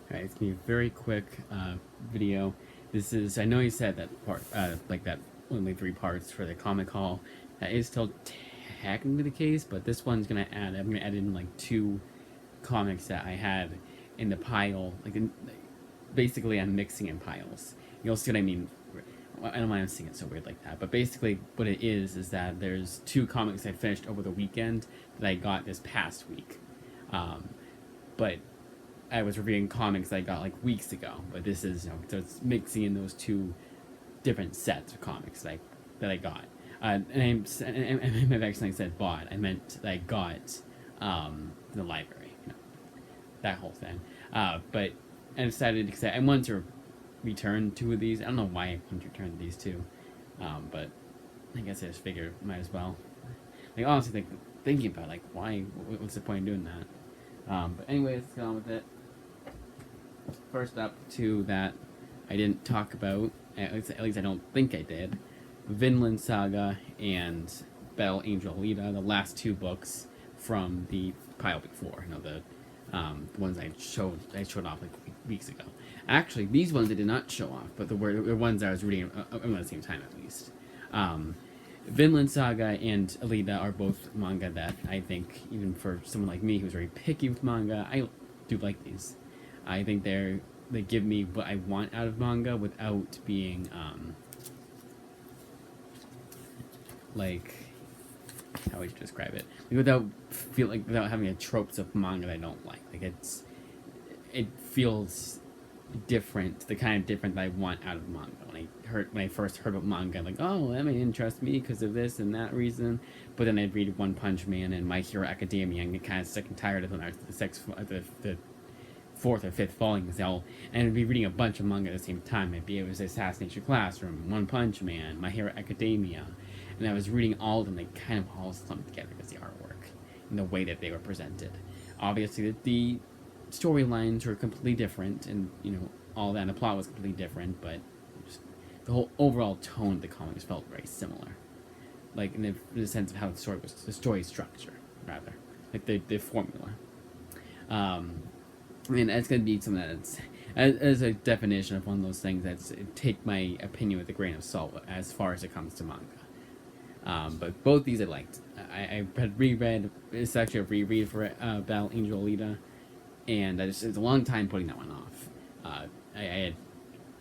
Alright, it's gonna be a very quick video. This is, I know you said that part, like that only 3 parts for the comic haul. That is still technically the case, but this one's I'm gonna add in like 2 comics that I had in the pile. Basically, I'm mixing in piles. You'll see what I mean. I don't know why I'm saying it so weird like that, but basically, what it is that there's 2 comics I finished over the weekend that I got this past week. Um, but I was reviewing comics I got like weeks ago, but this is, so it's mixing in those 2 different sets of comics that I got. And I've actually said bought. I meant that I got from the library. That whole thing. But I decided because I wanted to return 2 of these. I don't know why I wanted to return these 2, but I guess I just figured might as well. Like honestly, thinking about why? What's the point in doing that? But anyways, let's get on with it. First up, 2 that I didn't talk about, at least I don't think I did, Vinland Saga and Battle Angel Alita, the last 2 books from the pile before. The ones I showed off like weeks ago. Actually, these ones I did not show off, but the ones I was reading at the same time at least. Vinland Saga and Alita are both manga that I think, even for someone like me who's very picky with manga, I do like these. I think they give me what I want out of manga without being like, how would you describe it? Without having a tropes of manga that I don't like. It feels different, the kind of different that I want out of manga. When I first heard about manga, I'm like, oh, that may interest me because of this and that reason. But then I'd read One Punch Man and My Hero Academia and get kind of sick and tired of them after the 4th or 5th volumes. And I'd be reading a bunch of manga at the same time. It was Assassination Classroom, One Punch Man, My Hero Academia, and I was reading all of them. They kind of all slumped together as the artwork and the way that they were presented. Obviously, the storylines were completely different, and all that. And the plot was completely different, but just the whole overall tone of the comics felt very similar. Like in the sense of how the story structure, rather, like the formula. I mean, it's going to be something that's as a definition of one of those things that's take my opinion with a grain of salt as far as it comes to manga. But both these I liked. I had reread. It's actually a reread for Battle Angel Alita, and it's a long time putting that one off.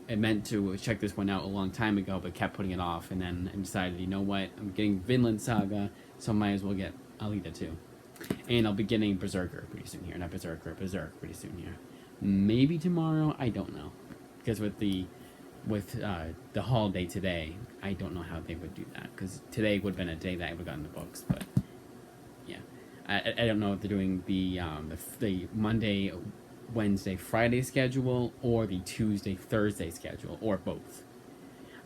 I meant to check this one out a long time ago, but kept putting it off, and then I decided, you know what, I'm getting Vinland Saga, so I might as well get Alita too. And I'll be getting Berserker pretty soon here. Not Berserker, Berserk pretty soon here. Maybe tomorrow, I don't know. Because with the holiday today, I don't know how they would do that. Because today would have been a day that I would have gotten the books, but yeah. I don't know if they're doing the Monday, Wednesday, Friday schedule, or the Tuesday, Thursday schedule, or both.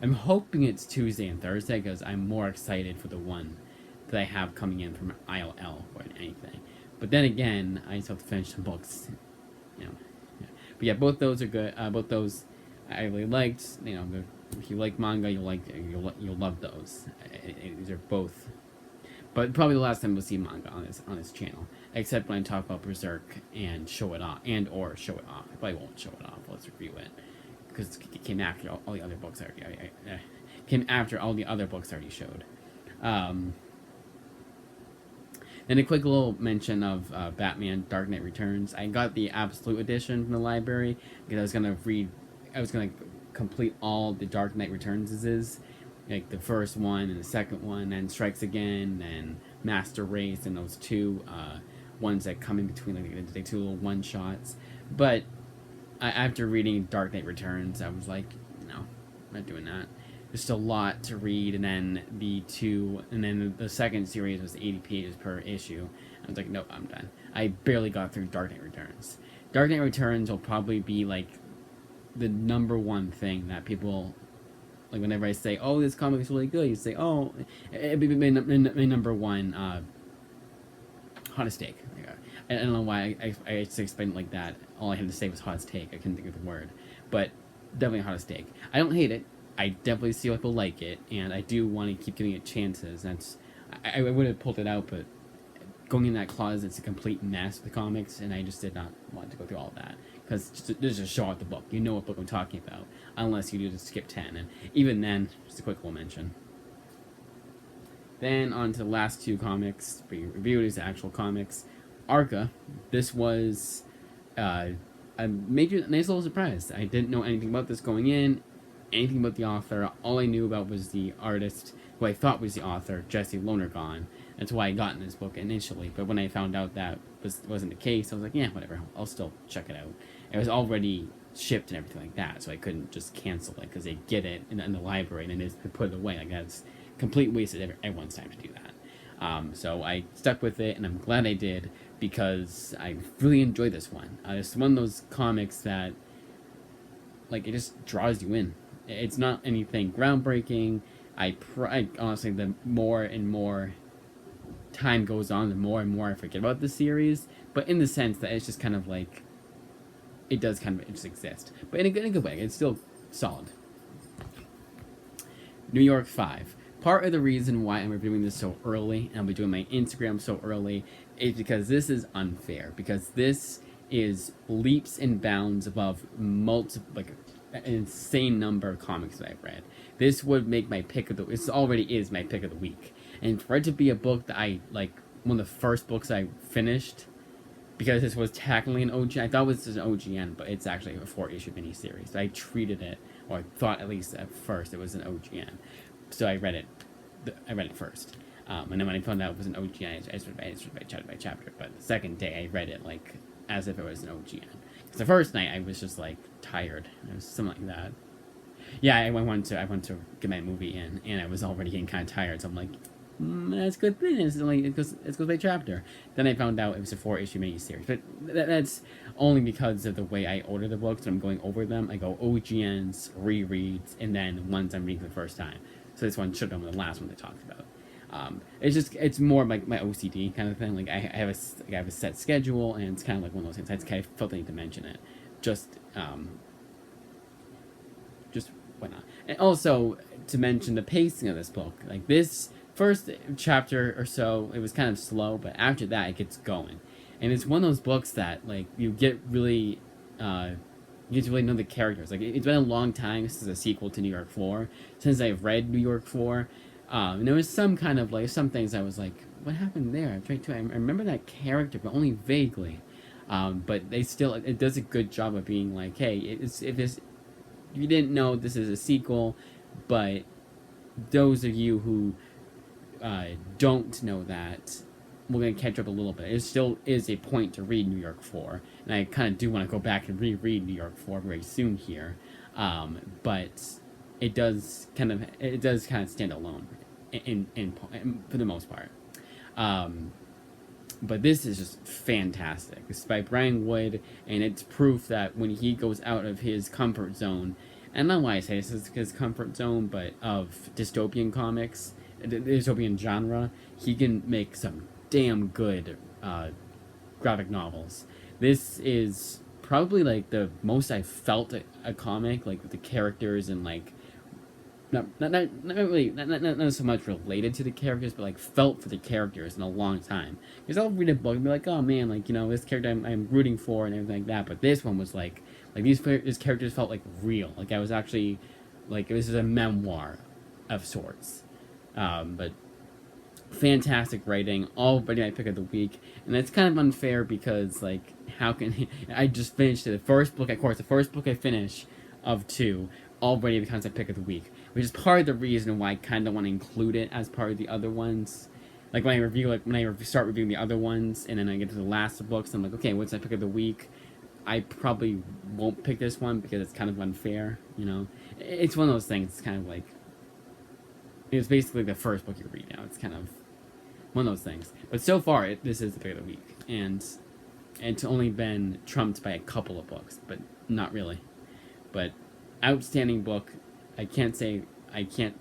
I'm hoping it's Tuesday and Thursday because I'm more excited for the one that I have coming in from ILL more than anything. But then again, I still have to finish some books. Yeah. But yeah, both those are good. Both those I really liked. If you like manga, you'll love those. These are both. But probably the last time we'll see manga on this channel, except when I talk about Berserk and show it off, or show it off. I probably won't show it off. Let's review it because it came after all the other books came after all the other books I already showed. Then a quick little mention of Batman Dark Knight Returns. I got the Absolute Edition from the library because I was gonna complete all the Dark Knight Returns, like the first one and the second one, and Strikes Again, and Master Race, and those 2 ones that come in between, like the 2 little one-shots. But after reading Dark Knight Returns, I was like, no, I'm not doing that. There's still a lot to read, and then the second series was 80 pages per issue. I was like, nope, I'm done. I barely got through Dark Knight Returns. Dark Knight Returns will probably be like the #1 thing that people, like, whenever I say, oh, this comic is really good, you say, oh, it'd be my #1 hottest take. I don't know why I just explained it like that. All I had to say was hottest take. I couldn't think of the word, but definitely hottest take. I don't hate it. I definitely see people like it, and I do want to keep giving it chances. I would have pulled it out, but going in that closet, it's a complete mess with the comics, and I just did not want to go through all of that. because just show out the book. You know what book I'm talking about, unless you do just skip 10. And even then, just a quick little mention. Then on to the last two comics being reviewed as actual comics. Arca. This was a nice little surprise. I didn't know anything about this going in, anything about the author. All I knew about was the artist, who I thought was the author, Jesse Lonergan. That's why I got in this book initially. But when I found out that wasn't the case, I was like, yeah, whatever. I'll still check it out. It was already shipped and everything like that, so I couldn't just cancel it because they get it in the library and then they put it away. Like, that's complete waste of everyone's time to do that. So I stuck with it, and I'm glad I did because I really enjoyed this one. It's one of those comics that, like, it just draws you in. It's not anything groundbreaking. I honestly, the more and more time goes on, the more and more I forget about the series. But in the sense that it's just kind of like, it does kind of just exist. But in a good way, it's still solid. New York 5. Part of the reason why I'm reviewing this so early, and I'll be doing my Instagram so early, is because this is unfair. Because this is leaps and bounds above an insane number of comics that I've read. This would make my pick of the... This already is my pick of the week. And for it to be a book that I, like, one of the first books I finished, because this was technically an OGN. I thought it was just an OGN, but it's actually a 4-issue miniseries. I treated it, or I thought at least at first it was an OGN. So I read it first. And then when I found out it was an OGN, I just read chapter by chapter. But the second day, I read it, like, as if it was an OGN. Because the first night, I was just, like, tired. It was something like that. Yeah, I went to get my movie in, and I was already getting kind of tired. So I'm like, that's a good thing. It goes by chapter. Then I found out it was a 4-issue miniseries. But that's only because of the way I order the books. When I'm going over them, I go OGNs, rereads, and then ones I'm reading for the first time. So this one should have been the last one they talked about. It's more like my OCD kind of thing. Like I have a set schedule, and it's kind of like one of those things. I just kind of felt the need to mention it. Just why not? And also to mention the pacing of this book. Like this first chapter or so, it was kind of slow, but after that, it gets going. And it's one of those books that, like, you get really know the characters. Like, it's been a long time since a sequel to New York 4, since I've read New York 4. And there was some kind of, like, some things I was like, what happened there? I remember that character, but only vaguely. But it does a good job of being like, hey, you didn't know this is a sequel, but those of you who don't know that, we're going to catch up a little bit. It still is a point to read New York 4, and I kind of do want to go back and reread New York 4 very soon here, but it does kind of stand alone in for the most part. But this is just fantastic. It's by Brian Wood, and it's proof that when he goes out of his comfort zone, and not why I say this is his comfort zone, but of dystopian comics, the dystopian genre, he can make some damn good graphic novels. This is probably like the most I felt a comic, like with the characters and like not so much related to the characters, but like felt for the characters in a long time. Because I'll read a book and be like, oh man, like, you know, this character I'm rooting for and everything like that. But this one was like these characters felt like real. Like I was actually like, this is a memoir of sorts. But fantastic writing, already my pick of the week, and it's kind of unfair because, like, how can I just finished the first book? Of course, the first book I finish of 2 already becomes a pick of the week, which is part of the reason why I kind of want to include it as part of the other ones. Like when I start reviewing the other ones, and then I get to the last books, I'm like, okay, what's my pick of the week? I probably won't pick this one because it's kind of unfair, you know. It's one of those things. It's kind of like, it's basically the first book you read now. It's kind of one of those things. But so far, this is the pick of the week. And it's only been trumped by a couple of books, but not really. But outstanding book. I can't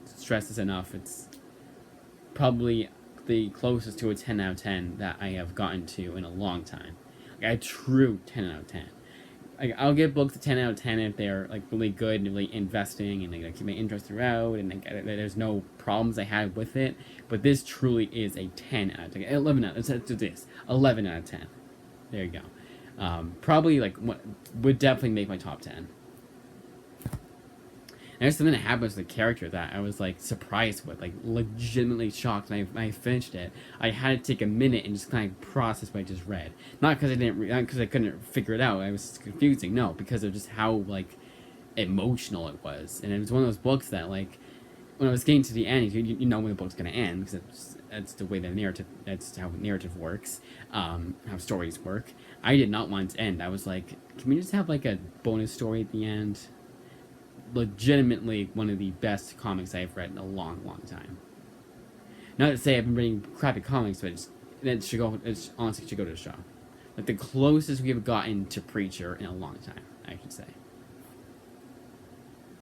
stress this enough. It's probably the closest to a 10 out of 10 that I have gotten to in a long time. Like, a true 10 out of 10. Like, I'll give books a 10 out of 10 if they're like really good and really investing and they keep my interest throughout and there's no problems I had with it. But this truly is a 10 out of 10. 11 out of 10. 11 out of 10. There you go. Probably like what would definitely make my top 10. And there's something that happens with the character that I was like surprised with, like legitimately shocked. And I finished it. I had to take a minute and just kind of process what I just read. Not because I didn't, not because I couldn't figure it out. I was confusing. No, because of just how like emotional it was. And it was one of those books that like when I was getting to the end, you know when the book's gonna end because that's the way the narrative. That's how narrative works. How stories work. I did not want it to end. I was like, can we just have like a bonus story at the end? Legitimately one of the best comics I've read in a long, long time. Not to say I've been reading crappy comics, but it should go. It's honestly should go to the show. Like the closest we have gotten to Preacher in a long time, I should say.